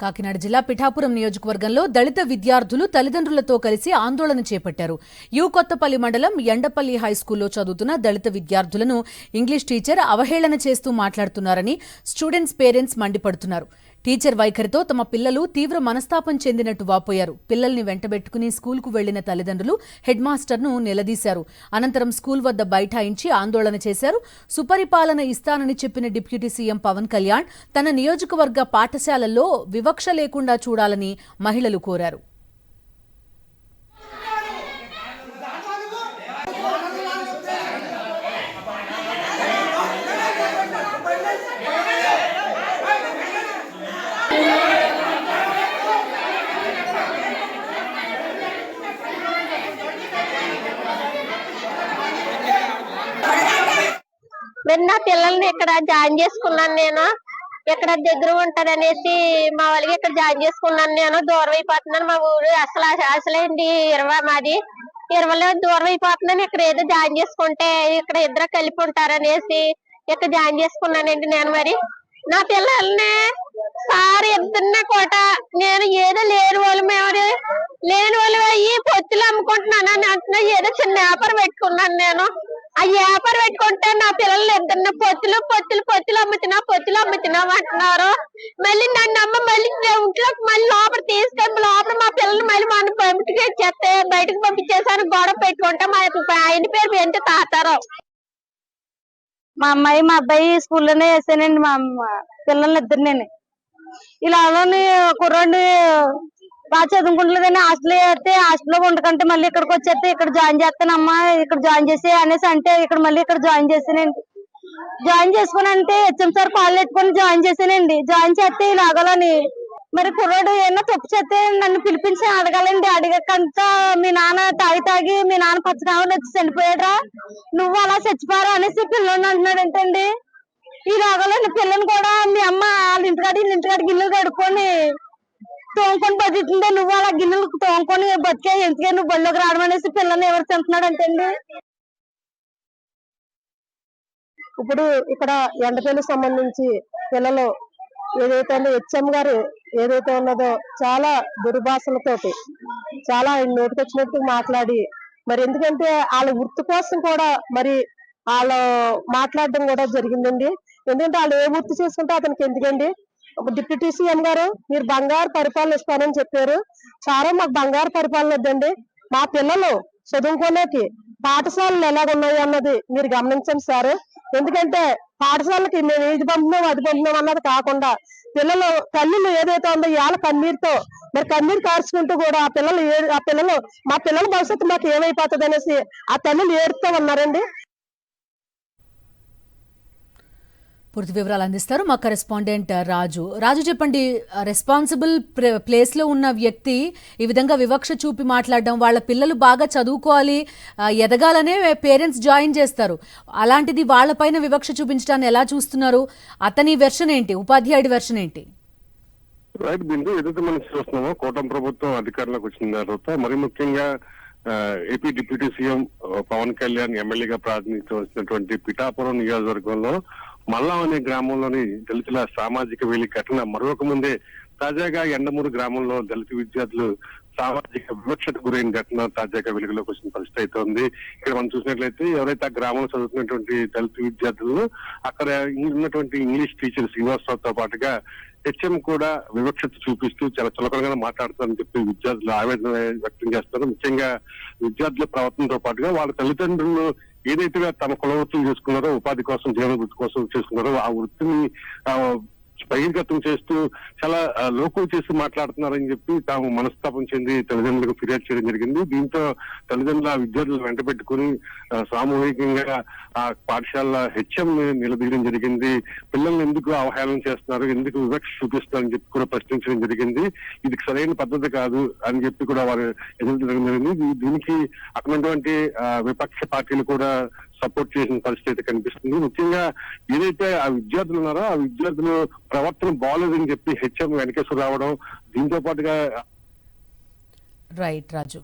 కాకినాడ జిల్లా పిఠాపురం నియోజకవర్గంలో దళిత విద్యార్థులు తల్లిదండ్రులతో కలిసి ఆందోళన చేపట్టారు. యు కొత్తపల్లి మండలం ఎండపల్లి హైస్కూల్లో చదువుతున్న దళిత విద్యార్థులను ఇంగ్లీష్ టీచర్ అవహేళన చేస్తూ మాట్లాడుతున్నారని స్టూడెంట్స్ పేరెంట్స్ మండిపడుతున్నారు. టీచర్ వైఖరితో తమ పిల్లలు తీవ్ర మనస్తాపం చెందినట్టు వాపోయారు. పిల్లల్ని వెంటబెట్టుకుని స్కూల్కు వెళ్లిన తల్లిదండ్రులు హెడ్ మాస్టర్ను నిలదీశారు. అనంతరం స్కూల్ వద్ద బైఠాయించి ఆందోళన చేశారు. సుపరిపాలన ఇస్తానని చెప్పిన డిప్యూటీ సీఎం పవన్ కళ్యాణ్ తన నియోజకవర్గ పాఠశాలల్లో వివక్ష లేకుండా చూడాలని మహిళలు కోరారు. నా పిల్లల్ని ఇక్కడ జాయిన్ చేసుకున్నాను. నేను ఇక్కడ దగ్గర ఉంటదనేసి మా వాళ్ళకి ఇక్కడ జాయిన్ చేసుకున్నాను. నేను దూరం అయిపోతున్నాను. మా ఊరు అసలేంటి మాది 20లో దూరం అయిపోతున్నాను. ఇక్కడ ఏదో జాయిన్ చేసుకుంటే ఇక్కడ ఇద్దరు కలిపి ఉంటారనేసి ఇక్కడ జాయిన్ చేసుకున్నానండి. నేను మరి నా పిల్లల్ని సార్ ఇద్దరిని కోట నేను ఏదో లేని వాళ్ళు అయ్యి పొత్తులు అమ్ముకుంటున్నాను అని అంటున్నా. ఏదో చిన్న వ్యాపారం పెట్టుకున్నాను. నేను ఆ వ్యాపారం పెట్టుకుంటే నా పిల్లల్ని ఇద్దరిని పొత్తులు అమ్ముతున్నాం అంటున్నారు. మళ్ళీ నన్ను అమ్మ మళ్ళీ ఇంట్లోకి మళ్ళీ లోపల తీసుకొని లోపల మా పిల్లల్ని మళ్ళీ మన బయటకు పంపించేసాను. గొడవ పెట్టుకుంటే మా ఆయన పేరు ఎంత తాతారో. మా అమ్మాయి మా అబ్బాయి స్కూల్లోనే వేసానండి. మా పిల్లల్ని ఇద్దరిని ఇలా కుర్రాడు బాగా చదువుకుంటలేదని హాస్టల్ వేస్తే హాస్టల్లో ఉండకంటే మళ్ళీ ఇక్కడికి వచ్చేస్తే ఇక్కడ జాయిన్ చేస్తానమ్మా ఇక్కడ జాయిన్ చేసి అనేసి అంటే ఇక్కడ మళ్ళీ ఇక్కడ జాయిన్ చేసానండి. జాయిన్ చేసుకుని అంటే హెచ్ఎం సార్ కాల్ పెట్టుకొని జాయిన్ చేసానండి. జాయిన్ చేస్తే ఇలాగలని మరి కుర్రాడు ఏమన్నా తప్పు చేస్తే నన్ను పిలిపించి అడగాలండి. అడిగకంతా మీ నాన్న తాగి మీ నాన్న పచ్చకామని వచ్చి చనిపోయాడ్రా నువ్వు అలా చచ్చిపోరా అనేసి పిల్లల్ని అంటున్నాడంటండి. ఈ రాగాలని పిల్లని కూడా మీ అమ్మ వాళ్ళ ఇంటికాడ గిన్నెలు కడుక్కొని తోముకొని బతుకుతుందే నువ్వు అలా గిన్నెలు తోముకొని బతికే ఎందుకే నువ్వు బళ్ళోకి రావడం అనేసి పిల్లల్ని ఎవరు తింటున్నాడు అంటండి. ఇప్పుడు ఇక్కడ ఎండపల్లికి సంబంధించి పిల్లలు ఏదైతే హెచ్ఎం గారు ఏదైతే ఉన్నదో చాలా దుర్భాషలతోటి చాలా నోటికొచ్చినట్టు మాట్లాడి మరి ఎందుకంటే వాళ్ళ వృత్తి కోసం కూడా మరి వాళ్ళు మాట్లాడడం కూడా జరిగిందండి. ఎందుకంటే వాళ్ళు ఏ వృత్తి చేసుకుంటే అతనికి ఎందుకండి. డిప్యూటీ సీఎం గారు మీరు బంగారు పరిపాలన ఇస్తానని చెప్పారు. చాలా మాకు బంగారు పరిపాలన వద్దండి. మా పిల్లలు చదువుకోలేకి పాఠశాలలు ఎలాగున్నాయి అన్నది మీరు గమనించండి సార్. ఎందుకంటే పాఠశాలకి మేము ఇది పంపుతున్నాం అది పంపుతున్నాం అన్నది కాకుండా పిల్లలు తల్లులు ఏదైతే ఉందో ఇవాళ కన్నీరుతో మరి కన్నీరు కార్చుకుంటూ కూడా మా పిల్లల భవిష్యత్తు మాకు ఏమైపోతుంది అనేసి ఆ తల్లులు ఏడుస్తూ ఉన్నారండి. పూర్తి వివరాలు అందిస్తారు మా కరెస్పాండెంట్ రాజు. చెప్పండి, రెస్పాన్సిబుల్ ప్లేస్ లో ఉన్న వ్యక్తి ఈ విధంగా వివక్ష చూపి మాట్లాడడం, వాళ్ళ పిల్లలు బాగా చదువుకోవాలి ఎదగాలనే పేరెంట్స్ జాయిన్ చేస్తారు. అలాంటిది వాళ్ళపైన వివక్ష చూపించడాన్ని ఎలా చూస్తున్నారు? అతని వెర్షన్ ఏంటి, ఉపాధ్యాయుడి వెర్షన్ ఏంటి? రైట్ బిందు, ఏదైతే మనం చూస్తున్నామో కూటమి ప్రభుత్వం అధికారంలోకి వచ్చిన తర్వాత మరి ముఖ్యంగా AP deputy CM Pawan Kalyan ఎమ్మెల్యేగా ప్రాతినిధ్యం పిఠాపురం నియోజకవర్గంలో మల్లం అనే గ్రామంలోని దళితుల సామాజిక వేలి ఘటన మరొక ముందే తాజాగా ఎండమూరు గ్రామంలో దళిత విద్యార్థులు సామాజిక వివక్షకు గురైన ఘటన తాజాగా వెలుగులోకి వచ్చిన పరిస్థితి అయితే ఉంది. ఇక్కడ మనం చూసినట్లయితే ఎవరైతే ఆ గ్రామంలో చదువుతున్నటువంటి దళిత విద్యార్థులు అక్కడ ఉన్నటువంటి ఇంగ్లీష్ టీచర్ శ్రీనివాసరావుతో పాటుగా హెచ్ఎం కూడా వివక్షత చూపిస్తూ చాలా చులకనగా మాట్లాడుతారని చెప్పి విద్యార్థులు ఆవేదన వ్యక్తం చేస్తారు. ముఖ్యంగా విద్యార్థుల ప్రవర్తనతో పాటుగా వాళ్ళ తల్లిదండ్రులు ఏదైతే తమ కుల వృత్తులు చేసుకున్నారో, ఉపాధి కోసం జీవన వృత్తి కోసం చేసుకున్నారో ఆ వృత్తిని బహిర్గతం చేస్తూ చాలా లోకువ చేసి మాట్లాడుతున్నారని చెప్పి తాము మనస్తాపం చెంది తల్లిదండ్రులకు ఫిర్యాదు చేయడం జరిగింది. దీంతో తల్లిదండ్రులు ఆ విద్యార్థులు వెంట పెట్టుకుని సామూహికంగా ఆ పాఠశాల హెచ్ఎం నిలదీయడం జరిగింది. పిల్లల్ని ఎందుకు అవహేళన చేస్తున్నారు, ఎందుకు వివక్ష చూపిస్తున్నారని చెప్పి కూడా ప్రశ్నించడం జరిగింది. ఇది సరైన పద్ధతి కాదు అని చెప్పి కూడా వారు ఎదుర్కొనడం జరిగింది. దీనికి అక్కడున్నటువంటి విపక్ష పార్టీలు కూడా సపోర్ట్ చేసిన పరిస్థితి కనిపిస్తుంది. ముఖ్యంగా ఏదైతే ఆ విద్యార్థులు ఉన్నారో ఆ విద్యార్థులు ప్రవర్తన బాగోలేదని చెప్పి హెచ్ఎం వెనకేసి రావడం, దీంతో పాటుగా రైట్ రాజు.